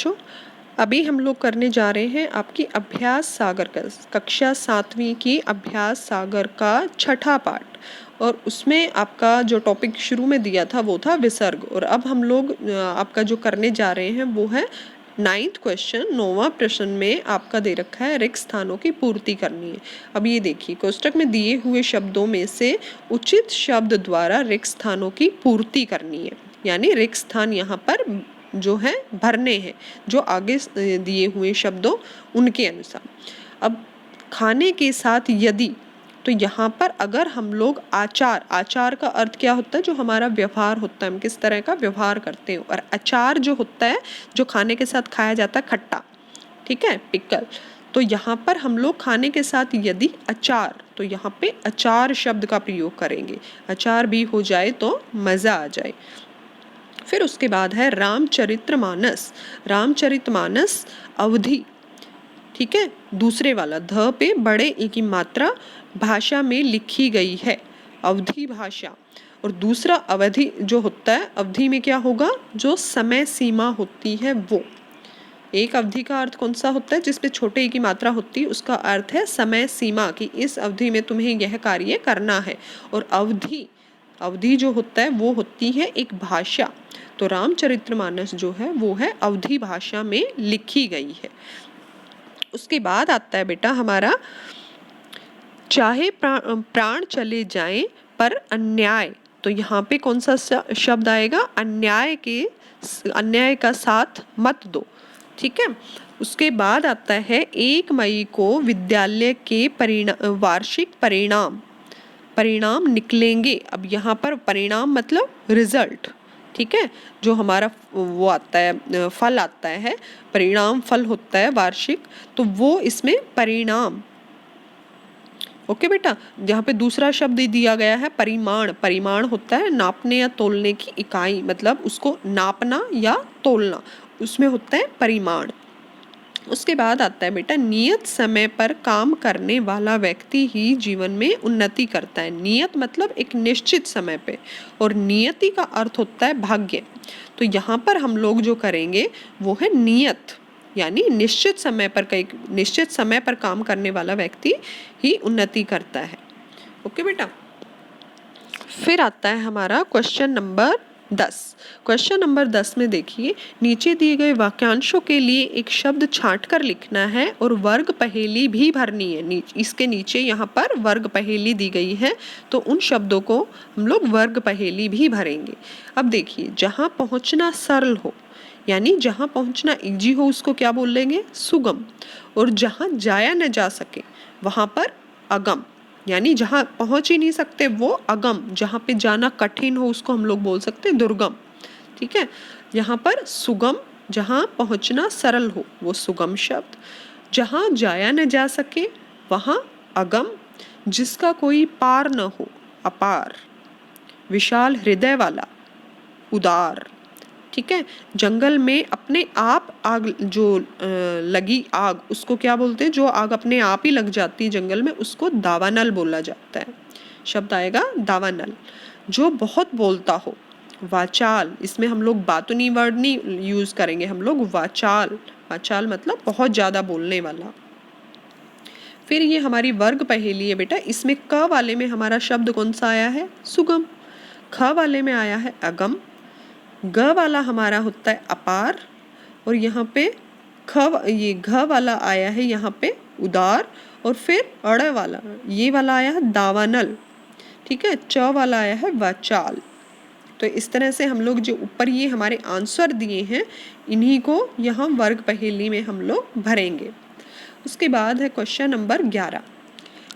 बच्चों, अभी हम लोग करने जा रहे हैं आपकी अभ्यास सागर का कक्षा 7वीं की अभ्यास सागर का छठा पाठ। और उसमें आपका जो टॉपिक शुरू में दिया था वो था विसर्ग। और अब हम लोग आपका जो करने जा रहे हैं वो है 9th क्वेश्चन। 9वां प्रश्न में आपका दे रखा है रिक्त स्थानों की पूर्ति करनी है। अब ये देखिए, कोष्टक में दिए हुए शब्दों में से उचित शब्द द्वारा रिक्त स्थानों की पूर्ति करनी है, यानी रिक्त स्थान यहाँ पर जो है भरने हैं जो आगे दिए हुए शब्दों उनके अनुसार। अब खाने के साथ यदि, तो यहाँ पर अगर हम लोग आचार, आचार का अर्थ क्या होता है, जो हमारा व्यवहार होता है, हम किस तरह का व्यवहार करते हैं। और अचार जो होता है जो खाने के साथ खाया जाता है, खट्टा, ठीक है, पिकल। तो यहाँ पर हम लोग खाने के साथ यदि अचार, तो यहाँ पे अचार शब्द का प्रयोग करेंगे। अचार भी हो जाए तो मज़ा आ जाए। फिर उसके बाद है रामचरितमानस। रामचरितमानस अवधि, ठीक है, दूसरे वाला ध पे बड़े ए की मात्रा भाषा में लिखी गई है, अवधि भाषा। और दूसरा अवधि जो होता है, अवधि में क्या होगा, जो समय सीमा होती है वो। एक अवधि का अर्थ कौन सा होता है, जिसपे छोटे ए की मात्रा होती है, उसका अर्थ है समय सीमा, कि इस अवधि में तुम्हें यह कार्य करना है। और अवधि, अवधि जो होता है वो होती है एक भाषा। तो रामचरितमानस जो है वो है अवधि भाषा में लिखी गई है। उसके बाद आता है बेटा हमारा चाहे प्राण चले जाएं पर अन्याय। तो यहाँ पे कौन सा शब्द आएगा, अन्याय के, अन्याय का साथ मत दो, ठीक है। उसके बाद आता है 1 मई को विद्यालय के वार्षिक परिणाम निकलेंगे। अब यहाँ पर परिणाम मतलब रिजल्ट, ठीक है, जो हमारा वो आता है, फल आता है, परिणाम फल होता है वार्षिक, तो वो इसमें परिणाम। ओके बेटा, जहाँ पे दूसरा शब्द दिया गया है परिमाण। परिमाण होता है नापने या तोलने की इकाई, मतलब उसको नापना या तोलना, उसमें होता है परिमाण। उसके बाद आता है बेटा नियत समय पर काम करने वाला व्यक्ति ही जीवन में उन्नति करता है। नियत मतलब एक निश्चित समय पे, और नियति का अर्थ होता है भाग्य। तो यहाँ पर हम लोग जो करेंगे वो है नियत, यानी निश्चित समय पर, कई निश्चित समय पर काम करने वाला व्यक्ति ही उन्नति करता है। ओके बेटा, फिर आता है हमारा क्वेश्चन नंबर 10। क्वेश्चन नंबर 10 में देखिए, नीचे दिए गए वाक्यांशों के लिए एक शब्द छांट कर लिखना है और वर्ग पहेली भी भरनी है। इसके नीचे यहाँ पर वर्ग पहेली दी गई है, तो उन शब्दों को हम लोग वर्ग पहेली भी भरेंगे। अब देखिए, जहाँ पहुँचना सरल हो, यानी जहाँ पहुँचना इजी हो, उसको क्या बोल लेंगे, सुगम। और जहाँ जाया न जा सके वहाँ पर अगम, यानी जहाँ पहुँच ही नहीं सकते वो अगम। जहाँ पे जाना कठिन हो उसको हम लोग बोल सकते हैं दुर्गम, ठीक है। यहाँ पर सुगम, जहाँ पहुँचना सरल हो वो सुगम शब्द। जहाँ जाया न जा सके वहाँ अगम। जिसका कोई पार न हो अपार। विशाल हृदय वाला उदार, ठीक है। जंगल में अपने आप आग, जो लगी आग, उसको क्या बोलते हैं, जो आग अपने आप ही लग जाती है जंगल में, उसको दावानल बोला जाता है। शब्द आएगा दावानल। जो बहुत बोलता हो वाचाल, इसमें हम लोग बातुनी वर्ड नहीं यूज करेंगे, हम लोग वाचाल। वाचाल मतलब बहुत ज़्यादा बोलने वाला। फिर ये हमारी वर्ग पहेली है बेटा, इसमें क वाले में हमारा शब्द कौन सा आया है, सुगम। ख वाले में आया है अगम। ग वाला हमारा होता है अपार। और यहाँ पे ये घ वाला आया है यहाँ पे उदार। और फिर अड़ वाला, ये वाला आया है दावानल, ठीक है। च वाला आया है वाचाल। तो इस तरह से हम लोग जो ऊपर ये हमारे आंसर दिए हैं, इन्हीं को यहाँ वर्ग पहेली में हम लोग भरेंगे। उसके बाद है क्वेश्चन नंबर 11।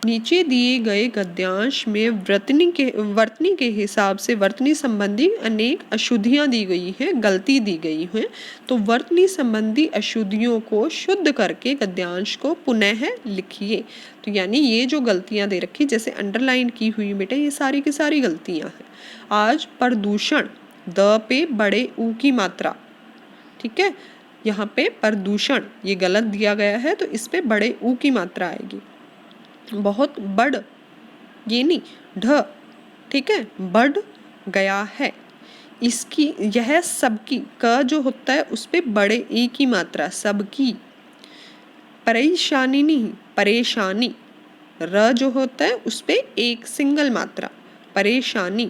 नीचे दिए गए गद्यांश में वर्तनी के हिसाब से वर्तनी संबंधी अनेक अशुद्धियां दी गई हैं, गलती दी गई हैं। तो वर्तनी संबंधी अशुद्धियों को शुद्ध करके गद्यांश को पुनः लिखिए। तो यानी ये जो गलतियां दे रखी, जैसे अंडरलाइन की हुई बेटा, ये सारी की सारी गलतियां हैं। आज प्रदूषण, द पे बड़े ऊ की मात्रा, ठीक है। यहाँ पे प्रदूषण ये गलत दिया गया है, तो इस पे बड़े ऊ की मात्रा आएगी। बहुत बढ़, ये नहीं ढ, ठीक है, बढ़ गया है, इसकी, यह सबकी, क जो होता है उस पे बड़े ई की मात्रा, सबकी, परेशानी नहीं, परेशानी, र जो होता है उस पे एक सिंगल मात्रा, परेशानी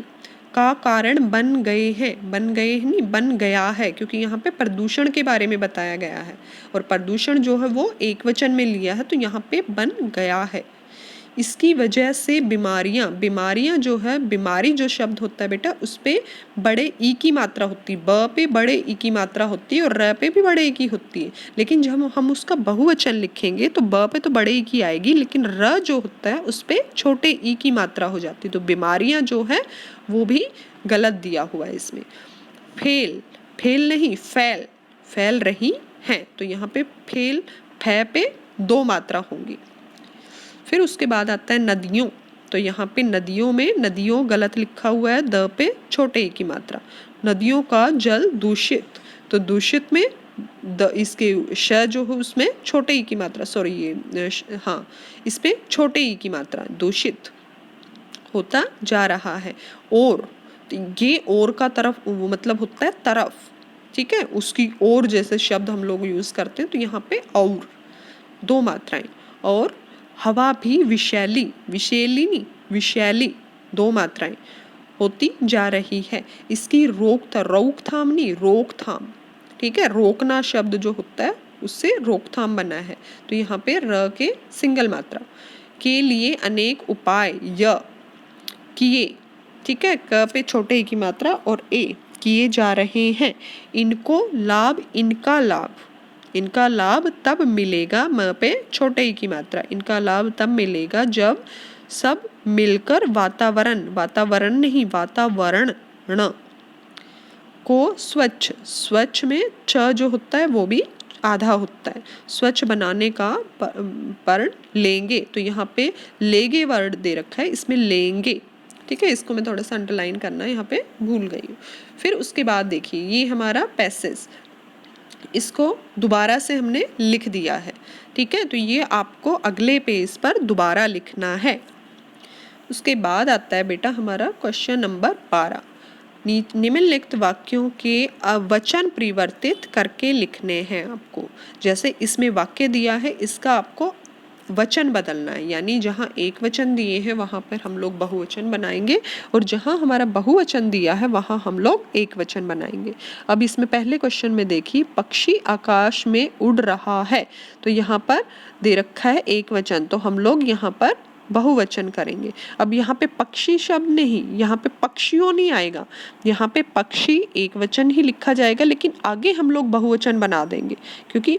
का कारण बन गए हैं, बन गए नहीं, बन गया है, क्योंकि यहाँ पे प्रदूषण के बारे में बताया गया है और प्रदूषण जो है वो एक वचन में लिया है, तो यहाँ पे बन गया है। इसकी वजह से बीमारियां, बीमारियां जो है, बीमारी जो शब्द होता है बेटा उस पे बड़े ई की मात्रा होती है, ब पे बड़े ई की मात्रा होती है और र पे भी बड़े ई की होती है, लेकिन जब हम उसका बहुवचन लिखेंगे तो ब पे तो बड़े ई की आएगी, लेकिन र जो होता है उस पे छोटे ई की मात्रा हो जाती है। तो बीमारियां जो है वो भी गलत दिया हुआ है इसमें। फेल, फेल नहीं, फैल, फैल रही हैं, तो यहाँ पे फेल, फै पे दो मात्रा होंगी। फिर उसके बाद आता है नदियों, तो यहाँ पे नदियों में नदियों गलत लिखा हुआ है, द पे छोटे ई की मात्रा। नदियों का जल दूषित, तो दूषित में द, इसके श जो है उसमें छोटे ई की मात्रा, सॉरी ये हाँ, इस पे छोटे ई की मात्रा, दूषित होता जा रहा है। और तो ये और का तरफ वो मतलब होता है तरफ, ठीक है, उसकी और जैसे शब्द हम लोग यूज करते हैं, तो यहाँ पे और दो मात्राएं। और हवा भी विषैली, विषैली नहीं, विषैली, दो मात्राएं होती जा रही है। इसकी रोकथाम नहीं, रोकथाम, ठीक है, रोकना शब्द जो होता है उससे रोकथाम बना है, तो यहाँ पे र के सिंगल मात्रा। के लिए अनेक उपाय, य, किए, ठीक है, क पे छोटे ई की मात्रा और ए, किए जा रहे हैं। इनको लाभ, इनका लाभ, इनका लाभ तब मिलेगा, म पे छोटे ई की मात्रा, इनका लाभ तब मिलेगा जब सब मिलकर वातावरण, वातावरण नहीं, वातावरण न को स्वच्छ, स्वच्छ में छ जो होता है वो भी आधा होता है, स्वच्छ बनाने का पर्ण लेंगे, तो यहाँ पे लेंगे वर्ड दे रखा है, इसमें लेंगे, ठीक है, इसको मैं थोड़ा सा अंडरलाइन करना यहाँ पे भूल गई हूँ। फिर उसके बाद देखिए ये हमारा पैसेज, इसको दोबारा से हमने लिख दिया है, ठीक है, तो ये आपको अगले पेज पर दोबारा लिखना है। उसके बाद आता है बेटा हमारा क्वेश्चन नंबर 12, निम्नलिखित वाक्यों के वचन परिवर्तित करके लिखने हैं आपको। जैसे इसमें वाक्य दिया है, इसका आपको वचन बदलना है, यानी जहाँ एक वचन दिए हैं वहाँ पर हम लोग बहुवचन बनाएंगे और जहाँ हमारा बहुवचन दिया है वहाँ हम लोग एक वचन बनाएंगे। अब इसमें पहले क्वेश्चन में देखिए, पक्षी आकाश में उड़ रहा है, तो यहाँ पर दे रखा है एक वचन, तो हम लोग यहाँ पर बहुवचन करेंगे। अब यहाँ पे पक्षी शब्द नहीं, यहाँ पे पक्षियों नहीं आएगा, यहाँ पे पक्षी एक वचन ही लिखा जाएगा, लेकिन आगे हम लोग बहुवचन बना देंगे क्योंकि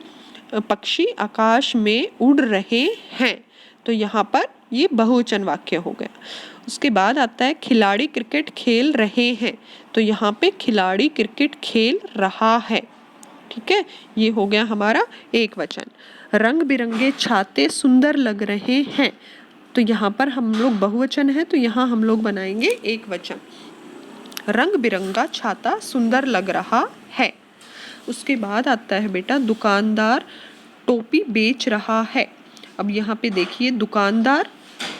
पक्षी आकाश में उड़ रहे हैं, तो यहाँ पर ये बहुवचन वाक्य हो गया। उसके बाद आता है खिलाड़ी क्रिकेट खेल रहे हैं, तो यहाँ पे खिलाड़ी क्रिकेट खेल रहा है, ठीक है, ये हो गया हमारा एक वचन। रंग बिरंगे छाते सुंदर लग रहे हैं, तो यहाँ पर हम लोग बहुवचन है, तो यहाँ हम लोग बनाएंगे एक वचन, रंग बिरंगा छाता सुंदर लग रहा है। उसके बाद आता है बेटा दुकानदार टोपी बेच रहा है। अब यहाँ पे देखिए दुकानदार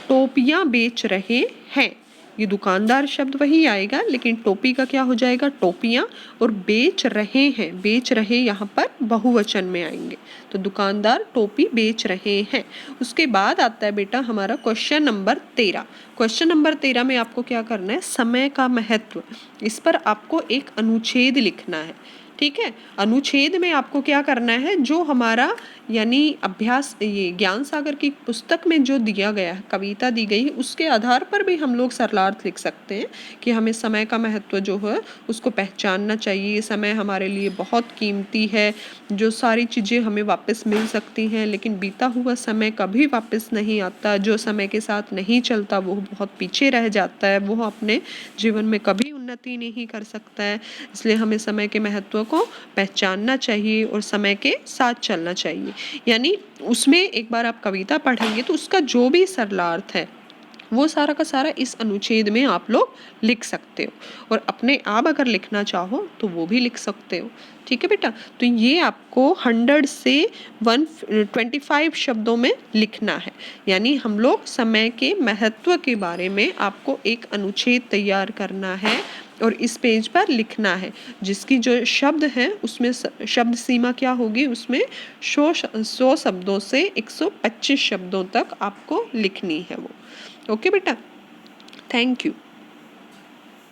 टोपियाँ बेच रहे हैं, ये दुकानदार शब्द वही आएगा लेकिन टोपी का क्या हो जाएगा, टोपियाँ, और बेच रहे हैं, बेच रहे यहाँ पर बहुवचन में आएंगे, तो दुकानदार टोपी बेच रहे हैं। उसके बाद आता है बेटा हमारा क्वेश्चन नंबर 13। क्वेश्चन नंबर 13 में आपको क्या करना है, समय का महत्व, इस पर आपको एक अनुच्छेद लिखना है, ठीक है। अनुच्छेद में आपको क्या करना है, जो हमारा यानी अभ्यास, ये ज्ञान सागर की पुस्तक में जो दिया गया है, कविता दी गई है, उसके आधार पर भी हम लोग सरलार्थ लिख सकते हैं कि हमें समय का महत्व जो है उसको पहचानना चाहिए। ये समय हमारे लिए बहुत कीमती है, जो सारी चीज़ें हमें वापस मिल सकती हैं, लेकिन बीता हुआ समय कभी वापस नहीं आता, जो समय के साथ नहीं चलता वो बहुत पीछे रह जाता है, वो अपने जीवन में कभी उन्नति नहीं कर सकता है। इसलिए हमें समय के महत्व को पहचानना चाहिए और समय के साथ चलना चाहिए। यानी उसमें एक बार आप कविता पढ़ेंगे तो उसका जो भी सरलार्थ है वो सारा का सारा इस अनुच्छेद में आप लोग लिख सकते हो, और अपने आप अगर लिखना चाहो तो वो भी लिख सकते हो। ठीक है बेटा। तो ये आपको 100 से 125 शब्दों में लिखना है। यानी हम लोग समय के महत्व के बारे में आपको एक अनुच्छेद तैयार करना है और इस पेज पर लिखना है, जिसकी जो शब्द हैं उसमें शब्द सीमा क्या होगी, उसमें 100 शब्दों से 125 शब्दों तक आपको लिखनी है वो। ओके बेटा, थैंक यू।